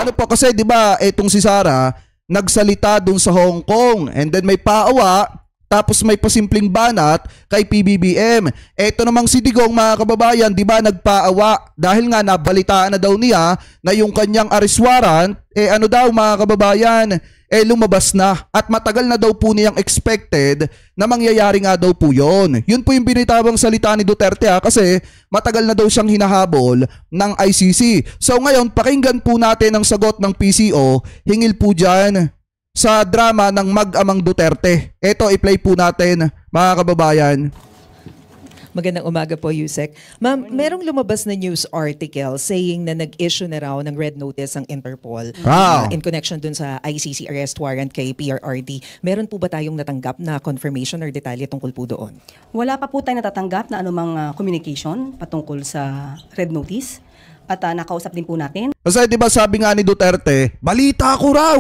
Ano po kasi 'di ba etong si Sara nagsalita dun sa Hong Kong and then may paawa tapos may pasimpleng banat kay PBBM. Eto namang si Digong mga kababayan, 'di ba nagpaawa dahil nga nabalitaan na daw niya na yung kanyang arrest warrant ano daw mga kababayan lumabas na at matagal na daw po niyang expected na mangyayari nga daw po yun. Yun po yung binitawang salita ni Duterte kasi matagal na daw siyang hinahabol ng ICC. So ngayon pakinggan po natin ang sagot ng PCO hingil po dyan sa drama ng mag-amang Duterte. Ito i-play po natin mga kababayan. Magandang umaga po, Yusek. Ma'am, merong lumabas na news article saying na nag-issue na raw ng red notice ang Interpol in connection dun sa ICC arrest warrant kay PRRD. Meron po ba tayong natanggap na confirmation or detalye tungkol po doon? Wala pa po tayong natatanggap na anumang communication patungkol sa red notice. At nakausap din po natin. Kasi diba sabi nga ni Duterte, balita ko raw.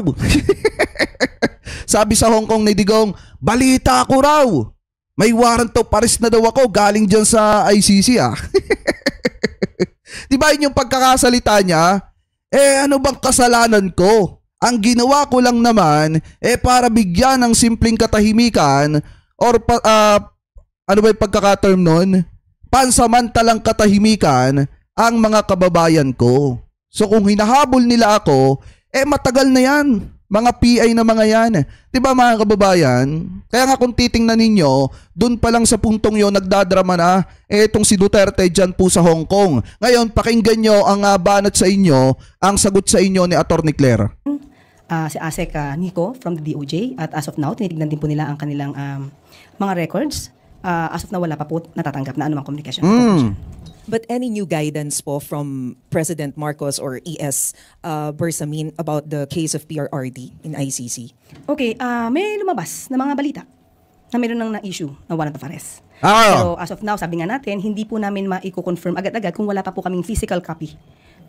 Sabi sa Hong Kong ni Digong, balita ko raw. May warrant of arrest na daw ako galing dyan sa ICC Diba yun yung pagkakasalita niya? Ano bang kasalanan ko? Ang ginawa ko lang naman para bigyan ng simpleng katahimikan or ano ba yung pagkakaterm nun? Pansamantalang katahimikan ang mga kababayan ko. So kung hinahabol nila ako, matagal na yan. Mga PI na mga yan. Diba mga kababayan? Kaya nga kung titingnan ninyo, dun pa lang sa puntong yon nagdadrama na etong si Duterte dyan po sa Hong Kong. Ngayon, pakinggan nyo ang banat sa inyo, ang sagot sa inyo ni Atty. Claire. Si ASEC Nico from the DOJ at as of now, tinitignan din po nila ang kanilang mga records. As of now, wala pa po natatanggap na anumang communication. But any new guidance po from President Marcos or ES Bersamin about the case of PRRD in ICC? Okay, may lumabas na mga balita na mayroon nang na-issue na warrant of arrest. Pero as of now, sabi nga natin, hindi po namin ma-confirm agad-agad kung wala pa po kaming physical copy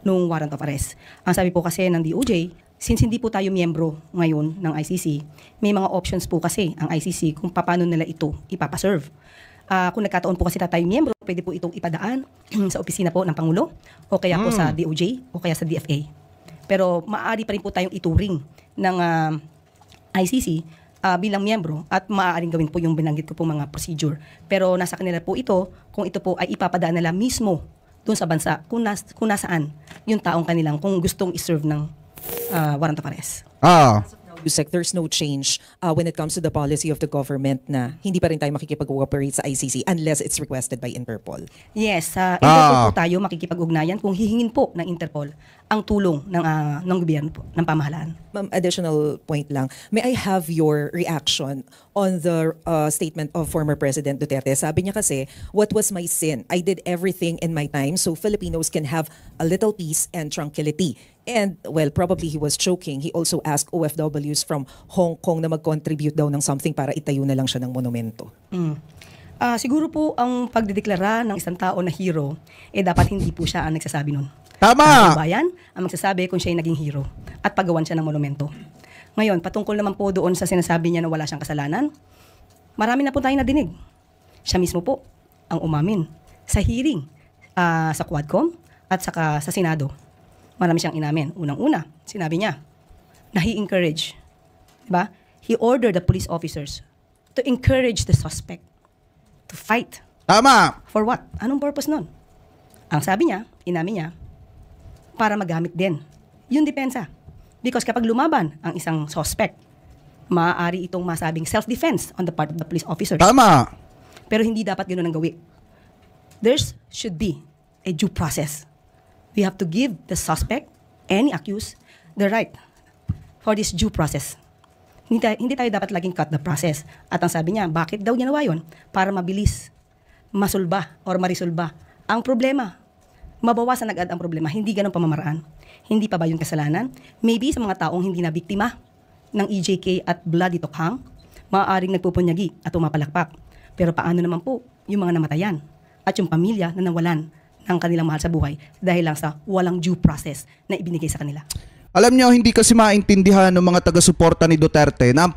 nung warrant of arrest. Ang sabi po kasi ng DOJ, since hindi po tayo miyembro ngayon ng ICC, may mga options po kasi ang ICC kung paano nila ito ipapaserve. Kung nagkataon po kasi tayo miyembro, pwede po itong ipadaan sa opisina po ng Pangulo o kaya po sa DOJ o kaya sa DFA. Pero maaari pa rin po tayong ituring ng ICC bilang miyembro at maaaring gawin po yung binanggit ko po mga procedure. Pero nasa kanila po ito kung ito po ay ipapadaan nila mismo doon sa bansa kung nasaan yung taong kanilang kung gustong iserve ng warrant of arrest. Yusek, there's no change when it comes to the policy of the government na hindi pa rin tayo makikipag-cooperate sa ICC unless it's requested by Interpol. Yes, Interpol po tayo makikipag-ugnayan kung hihingin po ng Interpol ang tulong ng gobyerno po, ng pamahalaan. Ma'am, additional point lang. May I have your reaction on the statement of former President Duterte? Sabi niya kasi, what was my sin? I did everything in my time so Filipinos can have a little peace and tranquility. And, well, probably he was joking. He also asked OFWs from Hong Kong na mag-contribute daw ng something para itayo na lang siya ng monumento. Siguro po ang pagdideklara ng isang tao na hero, dapat hindi po siya ang nagsasabi nun. Tama! Bayan ang magsasabi kung siya ay naging hero at paggawan siya ng monumento. Ngayon, patungkol naman po doon sa sinasabi niya na wala siyang kasalanan, marami na po tayong nadinig. Siya mismo po ang umamin sa hearing sa Quadcom at saka sa Senado. Marami siyang inamin. Unang-una, sinabi niya na he encouraged, diba? He ordered the police officers to encourage the suspect to fight. Tama! For what? Anong purpose nun? Ang sabi niya, inamin niya, para magamit din yung depensa. Because kapag lumaban ang isang suspect, maaari itong masabing self-defense on the part of the police officers. Tama! Pero hindi dapat ganoon ang gawin. There should be a due process. We have to give the suspect, any accused, the right for this due process. Hindi tayo dapat laging cut the process. At ang sabi niya, bakit daw ginawa yun? Para mabilis, masulba or marisolba ang problema. Mabawasan agad ang problema. Hindi ganun pamamaraan. Hindi pa ba yung kasalanan? Maybe sa mga taong hindi na biktima ng EJK at bloody tokhang, maaaring nagpupunyagi at umapalakpak. Pero paano naman po yung mga namatayan at yung pamilya na nawalan ng kanilang mahal sa buhay dahil lang sa walang due process na ibinigay sa kanila? Alam niyo, hindi kasi maintindihan ng mga taga-suporta ni Duterte na ang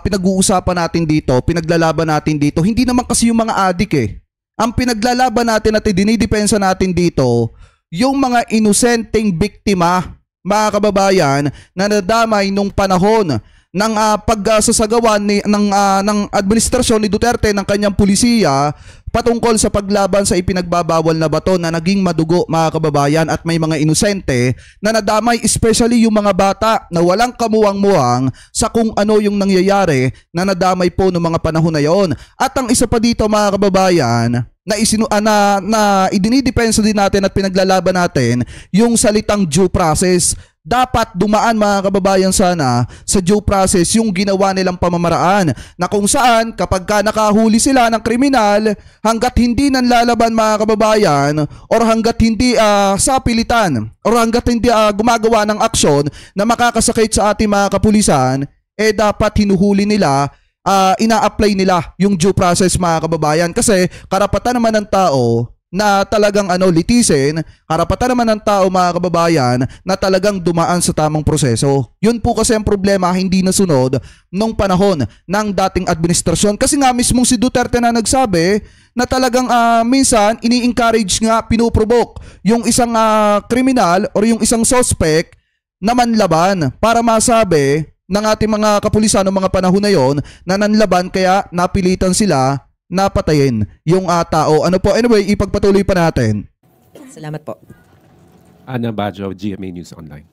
pinag-uusapan natin dito, pinaglalaban natin dito, hindi naman kasi yung mga adik eh. Ang pinaglalaban natin at dinidepensa natin dito, yung mga inosenteng biktima mga kababayan, na nadamay nung panahon ng pagsasagawa ng administrasyon ni Duterte ng kanyang pulisiya patungkol sa paglaban sa ipinagbabawal na bato na naging madugo, mga kababayan, at may mga inosente na nadamay, especially yung mga bata na walang kamuwang-muwang sa kung ano yung nangyayari na nadamay po noong mga panahon na yon. At ang isa pa dito, mga kababayan, na idinidepensa din natin at pinaglalaban natin yung salitang due process. Dapat dumaan, mga kababayan, sana sa due process yung ginawa nilang pamamaraan na kung saan kapag ka nakahuli sila ng kriminal, hanggat hindi nanlalaban, mga kababayan, or hanggat hindi sa pilitan or hanggat hindi gumagawa ng aksyon na makakasakit sa ating mga kapulisan, dapat hinuhuli nila, ina-apply nila yung due process, mga kababayan, kasi karapatan naman ng tao na talagang litisin, karapatan naman ng tao, mga kababayan, na talagang dumaan sa tamang proseso. Yun po kasi ang problema, hindi nasunod nung panahon ng dating administrasyon. Kasi nga mismong si Duterte na nagsabi na talagang minsan ini-encourage nga, pinuprovoke yung isang kriminal or yung isang suspect na manlaban para masabi ng ating mga kapulisan ng mga panahon na yon na nanlaban, kaya napilitan sila napatayin yung tao. Ano po? Anyway, ipagpatuloy pa natin. Salamat po. Ana Badjo, GMA News Online.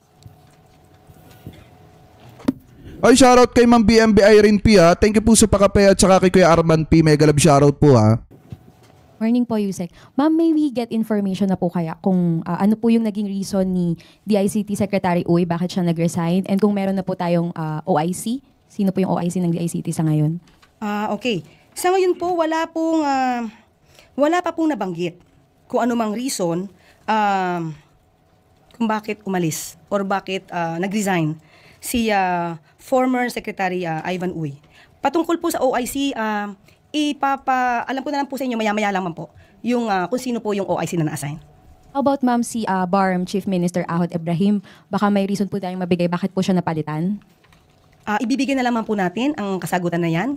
Ay, shoutout kay Ma'am BMB Irene P. Thank you po sa pakape at saka kay Kuya Arman P. Mega love shoutout po Morning po, Yusek. Ma'am, may we get information na po kaya kung ano po yung naging reason ni DICT Secretary Uy, bakit siya nag-resign? And kung meron na po tayong OIC, sino po yung OIC ng DICT sa ngayon? Okay. Sa ngayon po, wala pa pong nabanggit kung ano mang reason kung bakit umalis or bakit nag-resign si former Secretary Ivan Uy. Patungkol po sa OIC, alam ko na lang po sa inyo, maya-maya lang po, yung kung sino po yung OIC na na-assign. How about ma'am si BARM Chief Minister Ahod Ibrahim? Baka may reason po tayong mabigay bakit po siya napalitan? Ibibigay na lamang po natin ang kasagutan na yan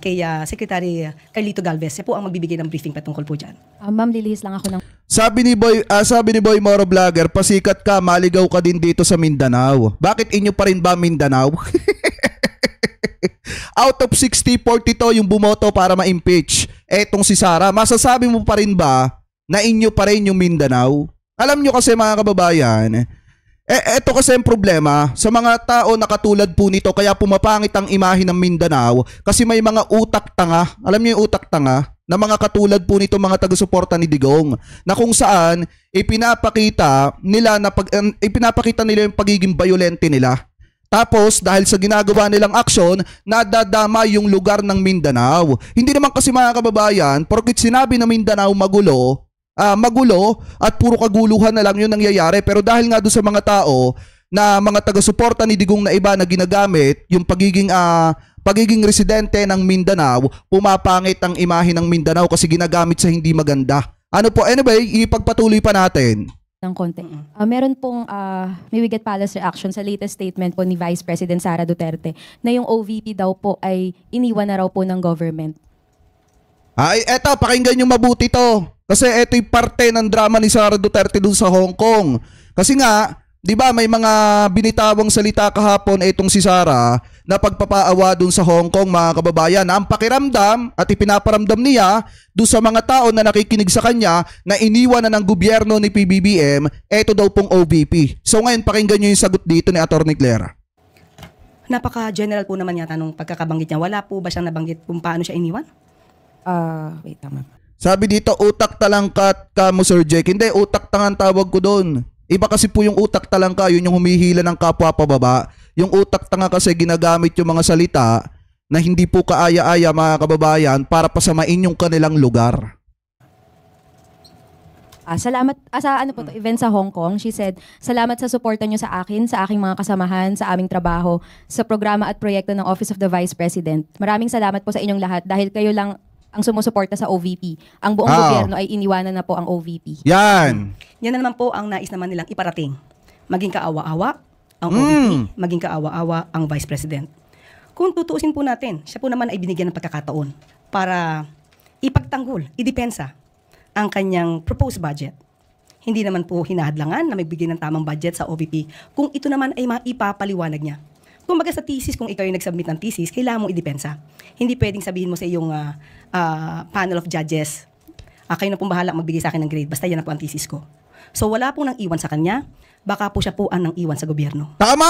kay Secretary Carlito Galvez. Siya po ang magbibigay ng briefing patungkol po dyan. Ma'am, lilihis lang ako ng... Sabi ni Boy Moro Vlogger, pasikat ka, maligaw ka din dito sa Mindanao. Bakit inyo pa rin ba Mindanao? Out of 60, 42 yung bumoto para ma-impeach etong si Sara. Masasabi mo pa rin ba na inyo pa rin yung Mindanao? Alam nyo kasi, mga kababayan, eto kasi ang problema sa mga tao na katulad po nito, kaya pumapangit ang imahe ng Mindanao kasi may mga utak tanga. Alam niyo yung utak tanga na mga katulad po nito, mga taga-suporta ni Digong, na kung saan ipinapakita nila yung pagiging bayolente nila. Tapos dahil sa ginagawa nilang aksyon, nadadama yung lugar ng Mindanao. Hindi naman kasi, mga kababayan, porket sinabi na Mindanao magulo at puro kaguluhan na lang yun nangyayari. Pero dahil nga doon sa mga tao na mga taga-suporta ni Digong na iba na ginagamit yung pagiging residente ng Mindanao, pumapangit ang imahe ng Mindanao kasi ginagamit sa hindi maganda. Ano po? Anyway, ipagpatuloy pa natin ng konti. Meron pong may we get palace reaction sa latest statement po ni Vice President Sara Duterte na yung OVP daw po ay iniwan na raw po ng government. Ay, eto, pakinggan nyo mabuti to. Kasi ito yung parte ng drama ni Sara Duterte dun sa Hong Kong. Kasi nga, di ba, may mga binitawang salita kahapon itong si Sara na pagpapaawa dun sa Hong Kong, mga kababayan. Ang pakiramdam at ipinaparamdam niya dun sa mga tao na nakikinig sa kanya na iniwan na ng gobyerno ni PBBM, eto daw pong OVP. So ngayon, pakinggan nyo yung sagot dito ni Atty. Clara. Napaka-general po naman yata nung pagkakabanggit niya. Wala po ba siyang nabanggit kung paano siya iniwan? Wait, tama. Sabi dito, utak talangkat ka mo, Sir Jake. Hindi, utak tangan tawag ko doon. Iba kasi po yung utak talangka, yun yung humihila ng kapwa pababa. Yung utak tanga kasi ginagamit yung mga salita na hindi po kaaya-aya, mga kababayan, para pasamain yung kanilang lugar. Salamat sa event sa Hong Kong. She said, salamat sa suporta niyo sa akin, sa aking mga kasamahan, sa aming trabaho, sa programa at proyekto ng Office of the Vice President. Maraming salamat po sa inyong lahat dahil kayo lang ang sumusuporta sa OVP. Ang buong gobyerno ay iniwanan na po ang OVP. Yan. Yan na naman po ang nais naman nilang iparating. Maging kaawa-awa ang OVP, maging kaawa-awa ang Vice President. Kung tutuusin po natin, siya po naman ay binigyan ng pagkakataon para ipagtanggol, idepensa ang kanyang proposed budget. Hindi naman po hinahadlangan na magbigay ng tamang budget sa OVP kung ito naman ay maipapaliwanag niya. Kung baga sa thesis, kung ikaw yung nag-submit ng thesis, kailangan mong idepensa. Hindi pwedeng sabihin mo sa iyong panel of judges, kayo na pong bahala magbigay sa akin ng grade, basta yan na po ang thesis ko. So wala pong nang iwan sa kanya, baka po siya po ang nang iwan sa gobyerno. Tama!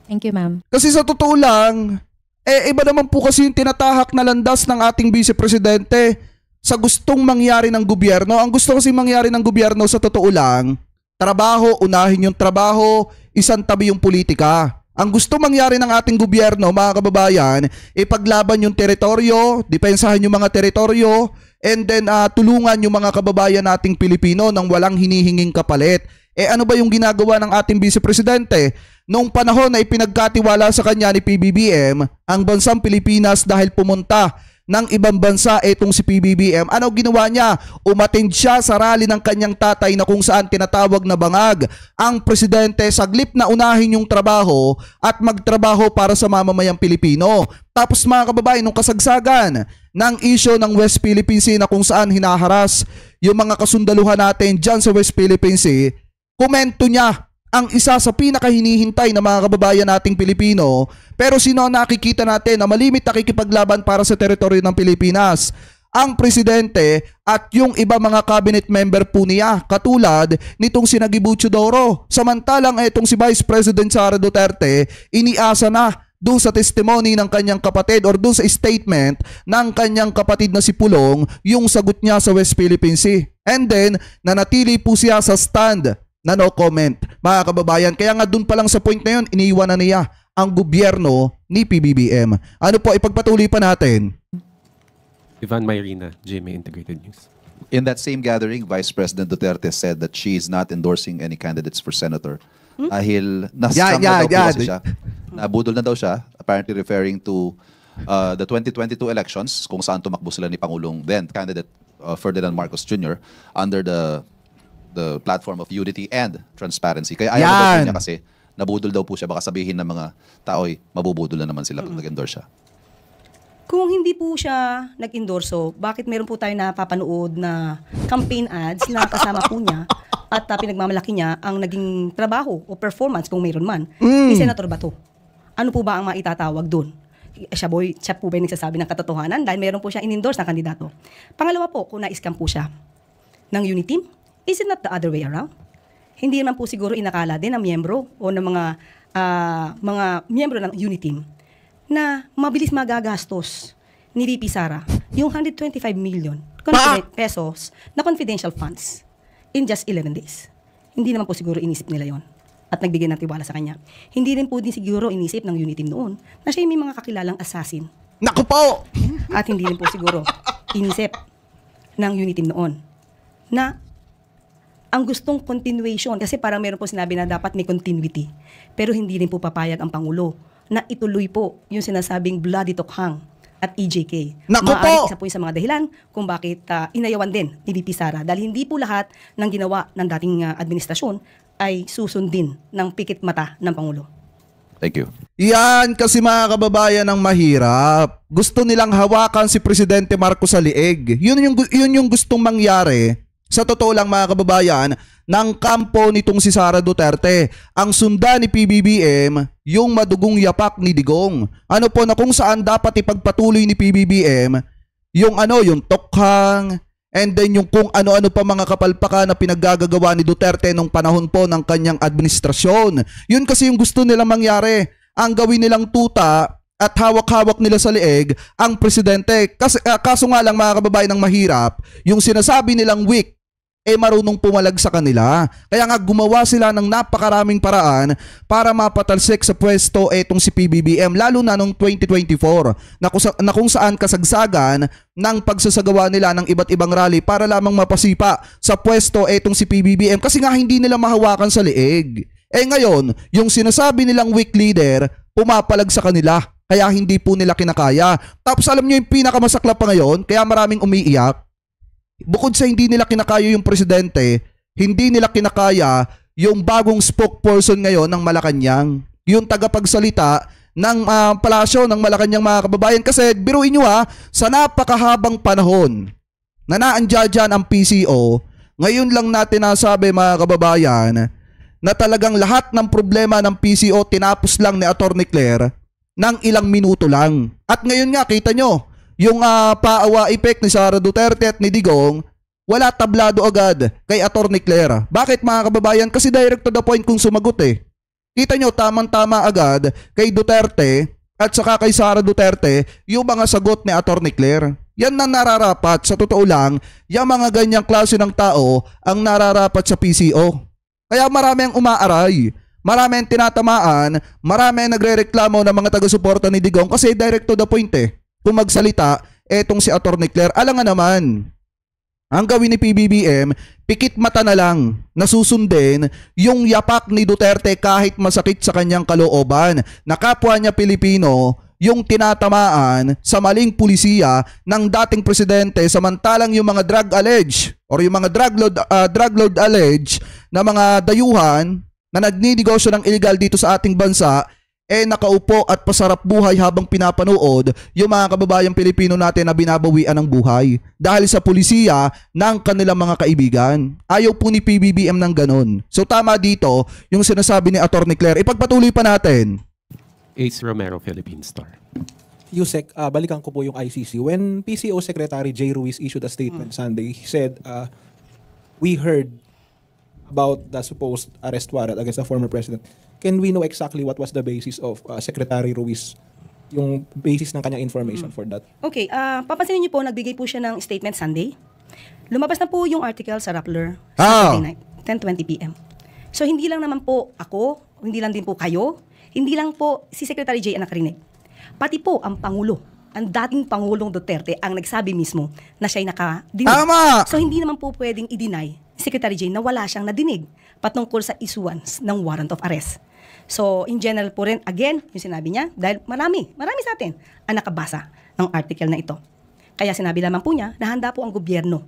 Thank you, ma'am. Kasi sa totoo lang, iba naman po kasi yung tinatahak na landas ng ating Vice Presidente sa gustong mangyari ng gobyerno. Ang gusto kasi mangyari ng gobyerno sa totoo lang, trabaho, unahin yung trabaho, isang tabi yung politika. Ang gusto mangyari ng ating gobyerno, mga kababayan, ipaglaban yung teritoryo, depensahan yung mga teritoryo, and then tulungan yung mga kababayan nating Pilipino nang walang hinihinging kapalit. Ano ba yung ginagawa ng ating Vice Presidente? Noong panahon na ipinagkatiwala sa kanya ni PBBM ang bansang Pilipinas dahil pumunta ng ibang bansa itong si PBBM, ano ginawa niya? Umattend siya sa rally ng kanyang tatay na kung saan tinatawag na bangag ang presidente saglip na unahin yung trabaho at magtrabaho para sa mamamayang Pilipino. Tapos mga kababayan, nung kasagsagan ng issue ng West Philippine Sea na kung saan hinaharas yung mga kasundaluhan natin dyan sa West Philippine Sea, komento niya ang isa sa pinakahinihintay na mga kababayan nating Pilipino, pero sino ang nakikita natin na malimit nakikipaglaban para sa teritoryo ng Pilipinas? Ang presidente at yung iba mga cabinet member po niya, katulad nitong si Naguib Teodoro. Samantalang itong si Vice President Sara Duterte, iniasa na doon sa testimony ng kanyang kapatid or doon sa statement ng kanyang kapatid na si Pulong yung sagot niya sa West Philippine Sea. And then, nanatili po siya sa stand na no comment, mga kababayan. Kaya nga dun pa lang sa point na yun, iniiwan na niya ang gobyerno ni PBBM. Ano po, ipagpatuloy pa natin. Ivan Mayrina, GMA Integrated News. In that same gathering, Vice President Duterte said that she is not endorsing any candidates for senator. Dahil na-scam na daw po kasi siya. Nabudol na daw siya, apparently referring to the 2022 elections, kung saan tumakbo sila ni Pangulong then candidate Ferdinand Marcos Jr. under the platform of unity and transparency. Kaya ayaw daw po niya kasi nabudol daw po siya. Baka sabihin ng mga tao'y mabubudol na naman sila pag nag-endorse siya. Kung hindi po siya nag-endorso, bakit meron po tayo napapanood na campaign ads na kasama po niya at pinagmamalaki niya ang naging trabaho o performance kung mayroon man ni Senator Bato? Ano po ba ang maitatawag doon? Siya po ba yung nagsasabi ng katotohanan dahil meron po siya in-endorse na kandidato? Pangalawa po, kung na-scam po siya ng Uniteam, is it not the other way around? Hindi naman po siguro inakala din ng miyembro o ng mga miyembro ng Uniteam na mabilis magagastos ni VP Sara yung 125 million pesos na confidential funds in just 11 days. Hindi naman po siguro inisip nila yon at nagbigay ng tiwala sa kanya. Hindi rin po din siguro inisip ng Uniteam noon na siya may mga kakilalang assassin. Naku po! At hindi rin po siguro inisip ng Uniteam noon na ang gustong continuation, kasi parang meron po sinabi na dapat may continuity, pero hindi rin po papayag ang Pangulo na ituloy po yung sinasabing bloody tokhang at EJK. Naku po! Maaaring isa po yung sa mga dahilan kung bakit inayawan din ni VP Sara dahil hindi po lahat ng ginawa ng dating administrasyon ay susundin ng pikit mata ng Pangulo. Thank you. Yan kasi mga kababayan ang mahirap. Gusto nilang hawakan si Presidente Marcos sa liig. Yun yung gustong mangyari. Sa totoo lang mga kababayan, ng kampo nitong si Sara Duterte, ang sundan ni PBBM, yung madugong yapak ni Digong. Ano po na kung saan dapat ipagpatuloy ni PBBM, yung tokhang, and then yung kung ano-ano pa mga kapalpakan na pinaggagawa ni Duterte nung panahon po ng kanyang administrasyon. Yun kasi yung gusto nilang mangyari. Ang gawin nilang tuta at hawak-hawak nila sa liig ang presidente. Kaso nga lang mga kababayan ng mahirap, yung sinasabi nilang weak, marunong pumalag sa kanila. Kaya nga gumawa sila ng napakaraming paraan para mapatalsik sa pwesto etong si PBBM, lalo na noong 2024 na kung saan kasagsagan ng pagsasagawa nila ng iba't ibang rally para lamang mapasipa sa pwesto etong si PBBM kasi nga hindi nila mahawakan sa liig. Ngayon, yung sinasabi nilang weak leader, pumapalag sa kanila. Kaya hindi po nila kinakaya. Tapos alam nyo yung pinakamasaklap pa ngayon, kaya maraming umiiyak. Bukod sa hindi nila kinakaya yung presidente, hindi nila kinakaya yung bagong spokesperson ngayon ng Malacanang. Yung tagapagsalita ng palasyo ng Malacanang mga kababayan. Kasi biruin nyo sa napakahabang panahon na naandyan dyan ang PCO, Ngayon lang natin nasabi mga kababayan na talagang lahat ng problema ng PCO tinapos lang ni Atty. Claire ng ilang minuto lang. At ngayon nga, kita nyo, yung paawa effect ni Sara Duterte at ni Digong, wala tablado agad kay Atty. Claire. Bakit mga kababayan? Kasi direct to the point kung sumagot eh. Kita nyo, tamang-tama agad kay Duterte at saka kay Sara Duterte yung mga sagot ni Atty. Claire. Yan na nararapat. Sa totoo lang, yung mga ganyang klase ng tao ang nararapat sa PCO. Kaya marami ang umaaray, marami ang tinatamaan, marami ang nagre-reklamo ng mga taga-suporta ni Digong kasi direct to the point eh. Kung magsalita, etong si Atty. Claire, alam nga naman, ang gawin ni PBBM, pikit mata na lang, nasusundin yung yapak ni Duterte kahit masakit sa kanyang kalooban na kapwa niya Pilipino yung tinatamaan sa maling pulisiya ng dating presidente samantalang yung mga drug allege or yung mga drug lord allege na mga dayuhan na nagninegosyo ng illegal dito sa ating bansa nakaupo at pasarap buhay habang pinapanood yung mga kababayang Pilipino natin na binabawian ng buhay dahil sa pulisiya ng kanilang mga kaibigan. Ayaw po ni PBBM ng ganon. So tama dito yung sinasabi ni Atty. Claire. Ipagpatuloy pa natin. Ace Romero, Philippine Star. Yusek, balikan ko po yung ICC. When PCO Secretary J. Ruiz issued a statement Sunday, he said, we heard about the supposed arrest warrant against the former president. Can we know exactly what was the basis of Secretary Ruiz, yung basis ng kanyang information for that? Okay, papansinin niyo po, nagbigay po siya ng statement Sunday. Lumabas na po yung article sa Rappler Saturday night, 10:20 p.m. So hindi lang naman po ako, hindi lang din po kayo, hindi lang po si Secretary J. ang nakarinig. Pati po ang Pangulo, ang dating Pangulong Duterte ang nagsabi mismo na siya'y nakadinig. Tama! So hindi naman po pwedeng i-deny Secretary J na wala siyang nadinig patungkol sa issuance ng warrant of arrest. So in general po rin, again, yung sinabi niya, dahil marami sa atin ang nakabasa ng article na ito. Kaya sinabi lamang po niya na handa po ang gobyerno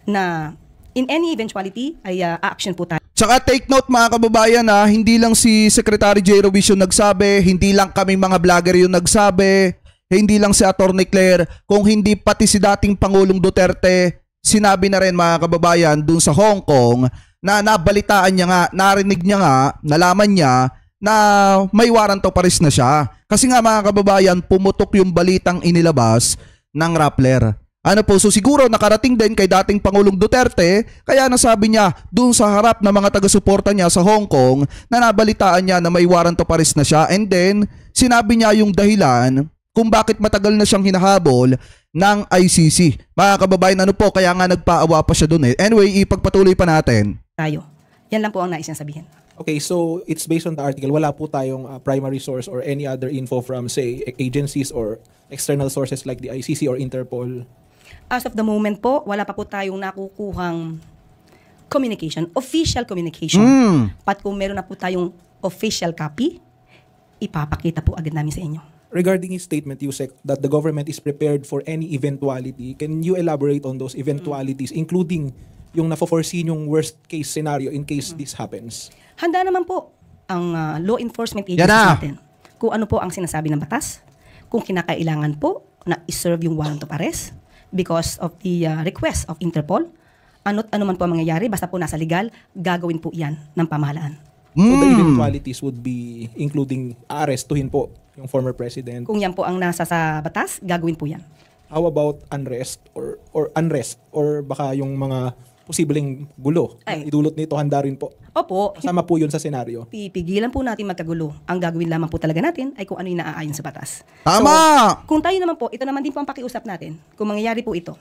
na in any eventuality ay action po tayo. Tsaka take note mga kababayan hindi lang si Secretary J. Ruiz yung nagsabi, hindi lang kaming mga vlogger yung nagsabi, hindi lang si Atty. Claire, kung hindi pati si dating Pangulong Duterte, sinabi na rin mga kababayan dun sa Hong Kong na nabalitaan niya nga, narinig niya nga, nalaman niya na may warrant of arrest na siya. Kasi nga mga kababayan, pumutok yung balitang inilabas ng Rappler. Ano po, so siguro nakarating din kay dating Pangulong Duterte, kaya nasabi niya dun sa harap ng mga taga-suporta niya sa Hong Kong na nabalitaan niya na may warrant of arrest na siya, and then sinabi niya yung dahilan kung bakit matagal na siyang hinahabol ng ICC. Mga kababayan, ano po, kaya nga nagpaawa pa siya dun eh. Anyway, ipagpatuloy pa natin. Tayo. Yan lang po ang nais niyang sabihin. Okay, so it's based on the article. Wala po tayong primary source or any other info from, say, agencies or external sources like the ICC or Interpol? As of the moment po, wala pa po tayong nakukuhang communication, official communication. Pat kung meron na po tayong official copy, ipapakita po agad namin sa inyo. Regarding his statement, Yusek, that the government is prepared for any eventuality, can you elaborate on those eventualities, including yung na-foresee yung worst case scenario in case this happens? Handa naman po ang law enforcement agencies natin. Kung ano po ang sinasabi ng batas, kung kinakailangan po na iserve yung warrant of arrest, because of the request of Interpol, ano man po ang mangyayari, basta po nasa legal, gagawin po yan ng pamahalaan. So the eventualities would be including arestuhin po yung former president. Kung yan po ang nasa sa batas, gagawin po yan. How about unrest or unrest or baka yung mga posibleng gulo na idulot nito, handa rin po? Opo. Kasama po yun sa senaryo. Pipigilan po natin magkagulo. Ang gagawin lamang po talaga natin ay kung ano yung naaayon sa batas. Tama! So, kung tayo naman po, ito naman din po ang pakiusap natin. Kung mangyayari po ito,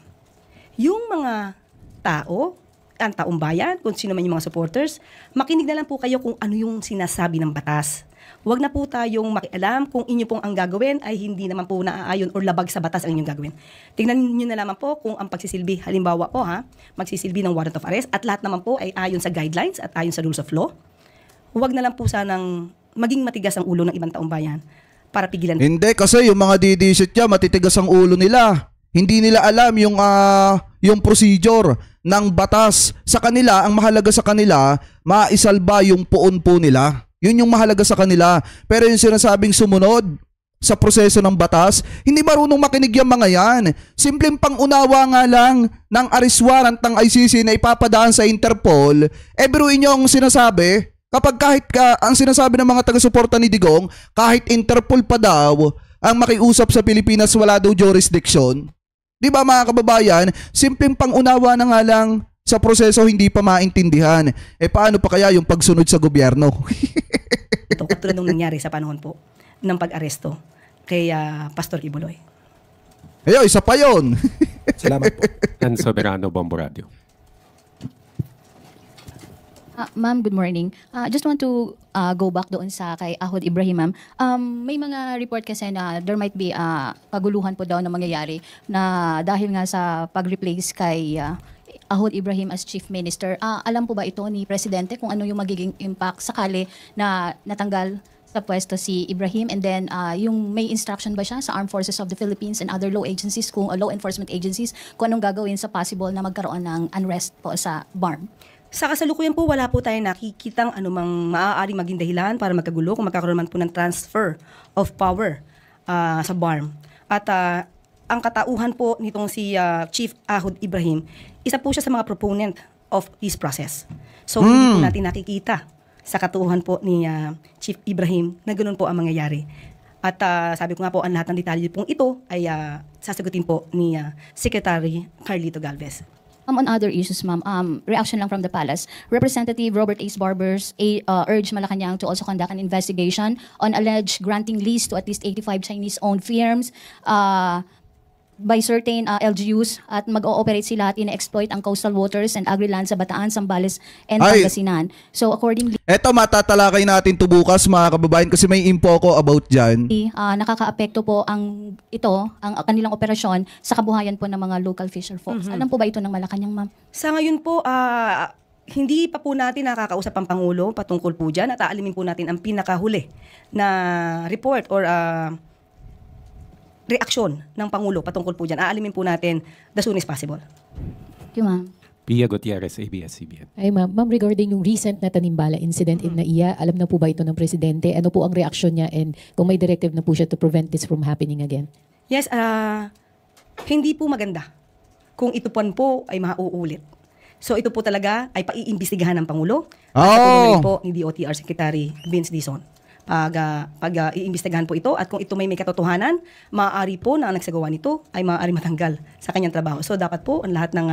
yung mga tao, ang taong bayan, kung sino man yung mga supporters, makinig na lang po kayo kung ano yung sinasabi ng batas. Huwag na po tayong makialam kung inyo pong ang gagawin ay hindi naman po naaayon or labag sa batas ang inyong gagawin. Tingnan niyo na naman po kung ang pagsisilbi, halimbawa po magsisilbi ng warrant of arrest at lahat naman po ay ayon sa guidelines at ayon sa rules of law. Huwag na lang po sanang maging matigas ang ulo ng ibang taong bayan para pigilan. Hindi, kasi yung mga didisit niya, matitigas ang ulo nila. Hindi nila alam yung procedure ng batas. Sa kanila, ang mahalaga sa kanila, maisalba yung puon po nila. Yun yung mahalaga sa kanila. Pero yung sinasabing sumunod sa proseso ng batas. Hindi marunong makinig yung mga yan. Simpleng pangunawa nga lang ng arrest warrant ng ICC na ipapadaan sa Interpol. Biruin nyo ang sinasabi, kapag ang sinasabi ng mga taga-suporta ni Digong, kahit Interpol pa daw ang makiusap sa Pilipinas, wala daw jurisdiction. Di ba mga kababayan, simpleng pangunawa na nga lang sa proseso hindi pa maintindihan. Paano pa kaya yung pagsunod sa gobyerno? Ito katulad nung nangyari sa panahon po ng pag-aresto kay Pastor Kibuloy. Isa pa yun. Salamat po. And Soberano Bombo Radio. Ma'am, good morning. Just want to go back doon sa kay Ahod Ibrahim, ma'am. May mga report kasi na there might be kaguluhan po daw na mangyayari na dahil nga sa pag-replace kay Ahod Ibrahim as Chief Minister. Alam po ba ito ni Presidente kung ano yung magiging impact sakali na natanggal sa pwesto si Ibrahim, and then yung may instruction ba siya sa Armed Forces of the Philippines and other law agencies, law enforcement agencies, kung anong gagawin sa possible na magkaroon ng unrest po sa BARM? Sa kasalukuyan po, wala po tayo nakikitang anumang maaaring maging dahilan para magkagulo kung magkakaroon man po ng transfer of power sa BARM. At ang katauhan po nitong si Chief Ahod Ibrahim, isa po siya sa mga proponent of peace process. So hindi po natin nakikita sa katauhan po ni Chief Ibrahim na ganoon po ang mangyayari. At sabi ko nga po, ang lahat ng detalye pong ito ay sasagutin po ni Secretary Carlito Galvez. On other issues, ma'am, reaction lang from the palace. Representative Robert Ace Barbers urged Malacanang to also conduct an investigation on alleged granting lease to at least 85 Chinese-owned firms by certain LGUs at mag-ooperate sila at ina-exploit ang coastal waters and agri-land sa Bataan, Zambales, and Pangasinan. So accordingly, eto matatalakay natin to bukas mga kababayan kasi may info ko about dyan. nakaka-apekto po ang kanilang operasyon sa kabuhayan po ng mga local fisher folks. Alam po ba ito ng Malacanang, ma'am? Sa ngayon po, hindi pa po natin nakakausap ang Pangulo patungkol po dyan at aalimin po natin ang pinakahuli na report or reaksyon ng Pangulo patungkol po dyan. Aalimin po natin the soon as possible. Thank you, ma'am. Pia Gutierrez, ABS-CBN. Ay ma'am, regarding yung recent na Tanimbala incident in NAIA, alam na po ba ito ng Presidente? Ano po ang reaksyon niya and kung may directive na po siya to prevent this from happening again? Yes, hindi po maganda kung ito po ay mauulit. So ito po talaga ay paiimbestigahan ng Pangulo at sa tulong po ni DOTR Secretary Vince Dizon. Pag iimbestigahan po ito at kung ito may katotohanan, maaari po na ang nagsagawa nito ay maaari matanggal sa kanyang trabaho. So dapat po ang lahat ng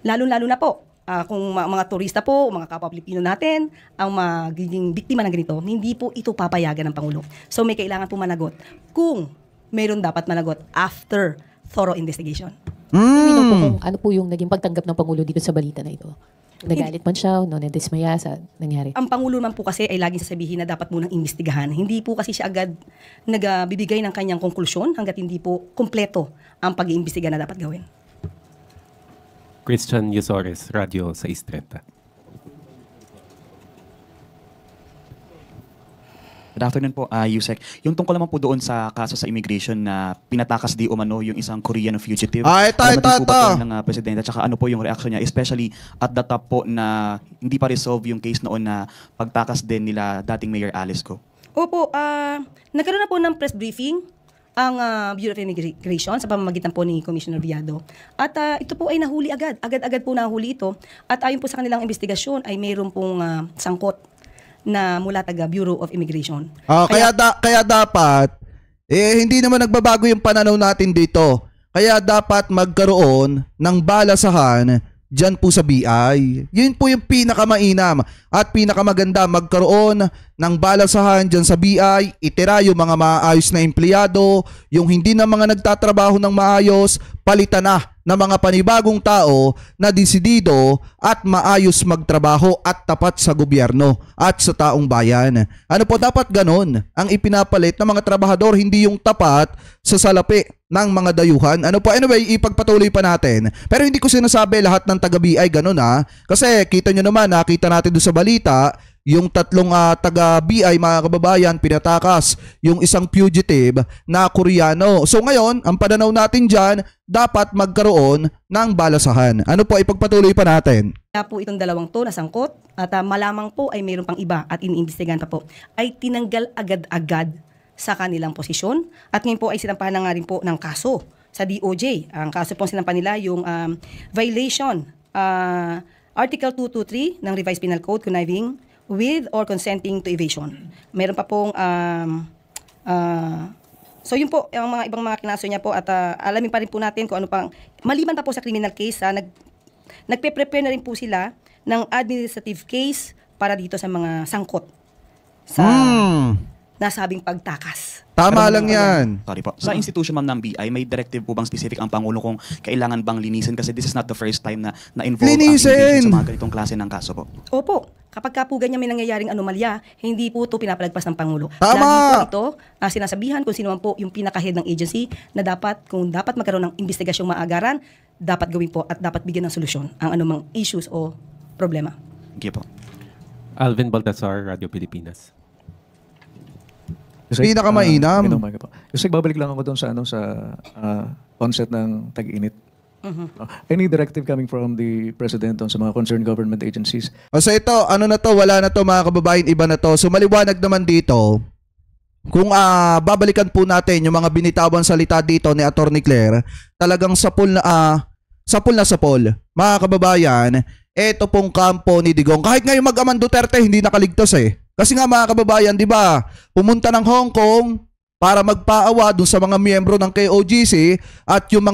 lalo-lalo na po kung mga turista po, mga kapwa Pilipino natin ang magiging biktima ng ganito, hindi po ito papayagan ng Pangulo. So may kailangan po managot kung mayroon dapat managot after thorough investigation. Po kung ano po yung naging pagtanggap ng Pangulo dito sa balita na ito? Nagalit man siya, nadismaya sa nangyari? Ang Pangulo man po kasi ay laging sasabihin na dapat munang imbestigahan. Hindi po kasi siya agad nagbibigay ng kanyang konklusyon hanggat hindi po kumpleto ang pag-iimbestiga na dapat gawin. Christian Yusores, Radio 630. Good afternoon po, Yusek. Yung tungkol naman po doon sa kaso sa immigration na pinatakas di umano yung isang Korean fugitive. Ito. Ng Presidente, tsaka ano po yung reaction niya, especially at the top po na hindi pa resolve yung case noon na pagtakas din nila dating Mayor Alice Go. Opo, nagkaroon na po ng press briefing ang Bureau of Immigration sa pamamagitan po ni Commissioner Viado. At ito po ay nahuli agad. Agad-agad po nahuli ito. At ayon po sa kanilang investigasyon ay mayroon pong sangkot na mula taga Bureau of Immigration. Kaya dapat, hindi naman nagbabago yung pananaw natin dito. Kaya dapat magkaroon ng balasahan dyan po sa BI. Yun po yung pinakamainam at pinakamaganda, magkaroon ng balasahan dyan sa BI, itira yung mga maayos na empleyado, yung hindi na mga nagtatrabaho ng maayos, palitan na ng mga panibagong tao na desidido at maayos magtrabaho at tapat sa gobyerno at sa taong bayan. Ano po dapat ganon ang ipinapalit ng mga trabahador, hindi yung tapat sa salapi ng mga dayuhan. Ano po, anyway, ipagpatuloy pa natin. Pero hindi ko sinasabi lahat ng taga-BI ganon kasi kita nyo naman, nakita natin doon sa balita, yung tatlong taga-BI mga kababayan, pinatakas yung isang fugitive na Koreano. So ngayon, ang pananaw natin dyan, dapat magkaroon ng balasahan. Ano po, ipagpatuloy pa natin. Kaya po itong dalawang to nasangkot at malamang po ay mayroon pang iba at iniimbestigahan pa po, ay tinanggal agad-agad sa kanilang posisyon at ngayon po ay sinampahan na nga rin po ng kaso sa DOJ. Ang kaso pong sinampahan nila yung violation Article 223 ng Revised Penal Code, conniving with or consenting to evasion. Meron pa pong so yun po ang mga ibang mga kinaso niya po at alamin pa rin po natin kung ano pang maliban pa po sa criminal case, nagpe-prepare na rin po sila ng administrative case para dito sa mga sangkot sa nasabing pagtakas. Tama lang yan. Sorry po. Sa institution ma'am ng BI, may directive po bang specific ang Pangulo kung kailangan bang linisin? Kasi this is not the first time na na-involve ang impeachment sa mga ganitong klase ng kaso po. Opo. Kapag ka po ganyan may nangyayaring anomalya, hindi po ito pinapalagpas ng Pangulo. Tama! Lagi po ito sinasabihan kung sino man po yung pinaka-head ng agency na kung dapat magkaroon ng investigasyong maagaran, dapat gawin po at dapat bigyan ng solusyon ang anumang issues o problema. Thank you po. Alvin Baltasar, Radio Pilipinas. Pinakamainam. Kasi babalik lang ako doon sa onset ng tag-init. Any directive coming from the President on sa mga concerned government agencies? So ito, wala na to mga kababayan, iba na to. So maliwanag naman dito, kung babalikan po natin yung mga binitawan salita dito ni Attorney Claire, talagang sapul na sapul. Mga kababayan, ito pong kampo ni Digong. Kahit ngayon mag-amang Duterte, hindi nakaligtas eh. Kasi nga mga kababayan, di ba, pumunta ng Hong Kong para magpaawa dun sa mga miyembro ng KOGC at yung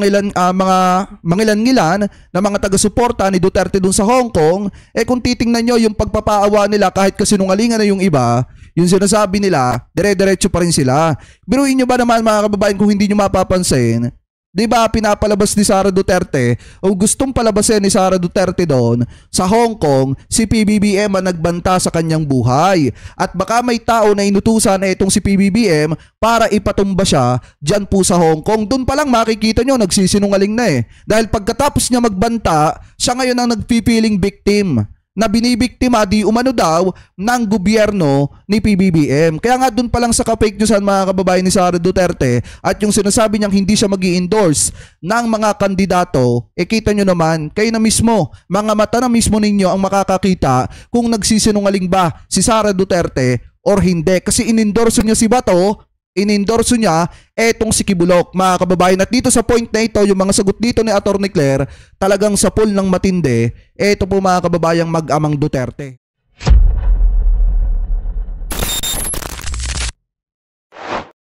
mangilan-ngilan na mga taga-suporta ni Duterte dun sa Hong Kong, kung titingnan nyo yung pagpapaawa nila kahit kasinungalingan na yung iba, yung sinasabi nila, dire-diretso pa rin sila. Biruin nyo ba naman mga kababayan kung hindi nyo mapapansin, di ba pinapalabas ni Sara Duterte o gustong palabasin ni Sara Duterte doon sa Hong Kong si PBBM ang nagbanta sa kanyang buhay at baka may tao na inutusan na itong si PBBM para ipatumba siya dyan po sa Hong Kong. Doon pa lang makikita nyo nagsisinungaling na eh dahil pagkatapos niya magbanta siya ngayon ang nagpipiling victim na binibiktima di umano daw ng gobyerno ni PBBM. Kaya nga dun pa lang sa ka-fake newsan mga kababayan ni Sara Duterte at yung sinasabi niyang hindi siya mag-i-endorse ng mga kandidato, kita nyo naman, kayo na mismo, mga mata na mismo ninyo ang makakakita kung nagsisinungaling ba si Sara Duterte or hindi. Kasi in-endorse niya si Bato, in-endorse niya etong si Kibulok mga kababayan. At dito sa point na ito, yung mga sagot dito ni Attorney Claire, talagang sapul ng matindi. Ito po mga kababayang mag-amang Duterte.